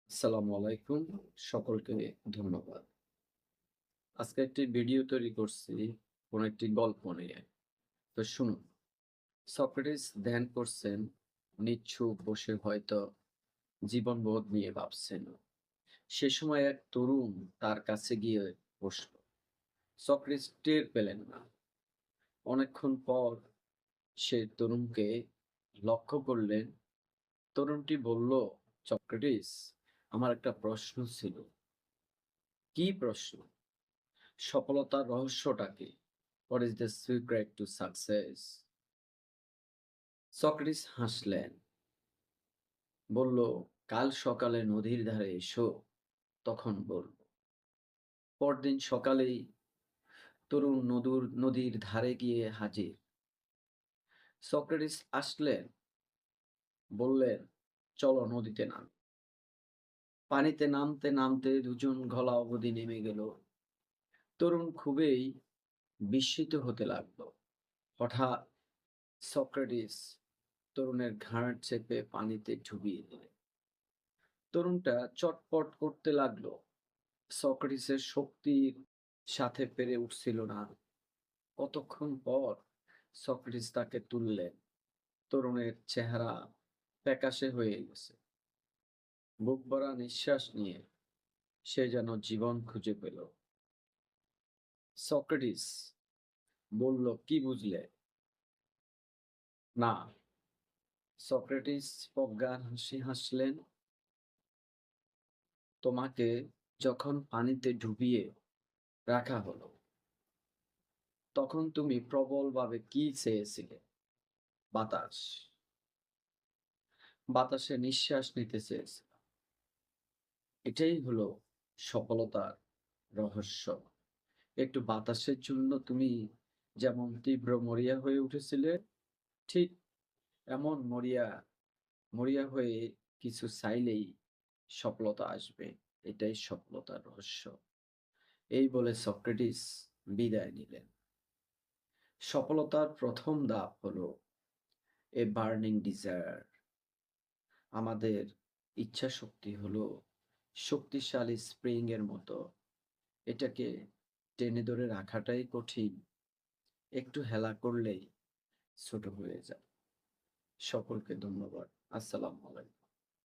আসসালামু আলাইকুম। সকলকে ধন্যবাদ। আজকে একটি ভিডিও তৈরি করছি কোন একটি গল্প নিয়ে। তো শুনুন। সক্রেটিস ধ্যান করছেন, নিশ্চুপ বসে হয়তো জীবনবোধ নিয়ে ভাবছেন। সে সময় এক তরুণ তার কাছে গিয়ে বসল। সক্রেটিস টের পেলেন না। অনেকক্ষণ পর সে তরুণকে লক্ষ্য করলেন। তরুণটি বলল, সক্রেটিস, আমার একটা প্রশ্ন ছিল। কি প্রশ্ন? সফলতার রহস্যটা কি? What is the secret to success? Socrates হাসলেন, বলল, কাল সকালে নদীর ধারে এসো, তখন বলব। পরদিন সকালেই তরুণ নদীর ধারে গিয়ে হাজির। সক্রেটিস আসলেন, বললেন, চলো নদীতে নামি। পানিতে নামতে নামতে দুজন গলা অবধি নেমে গেল। তরুণ খুবই বিস্মিত হতে লাগলো। হঠাৎ সক্রেটিস তরুণের ঘাড় চেপে পানিতে ডুবিয়ে দিলেন। তরুণটা চটপট করতে লাগলো। সক্রেটিসের শক্তির সাথে পেরে উঠছিল না। কতক্ষণ পর সক্রেটিস তাকে তুললেন। তরুণের চেহারা ফ্যাকাশে হয়ে গেছে। বুক ভরা নিঃশ্বাস নিয়ে সে যেন জীবন খুঁজে পেল। সক্রেটিস বলল, কি বুঝলে? না। সক্রেটিস প্রজ্ঞার হাসি হাসলেন। তোমাকে যখন পানিতে ডুবিয়ে রাখা হলো, তখন তুমি প্রবলভাবে কি চেয়েছিলে? বাতাস। বাতাসে নিঃশ্বাস নিতে চেয়েছিলাম। এটাই হলো সফলতার রহস্য। একটু বাতাসের জন্য তুমি যেমন তীব্র মরিয়া হয়ে উঠেছিলে, ঠিক এমন মরিয়া মরিয়া হয়ে কিছু চাইলেই সফলতা আসবে। এটাই সফলতার রহস্য। এই বলে সক্রেটিস বিদায় নিলেন। সফলতার প্রথম ধাপ হলো এ বার্নিং ডিজায়ার। আমাদের ইচ্ছাশক্তি হলো শক্তিশালী স্প্রিং এর মতো। এটাকে টেনে ধরে রাখাটাই কঠিন। একটু হেলা করলেই ছোট হয়ে যায়। সকলকে ধন্যবাদ। আসসালামু আলাইকুম।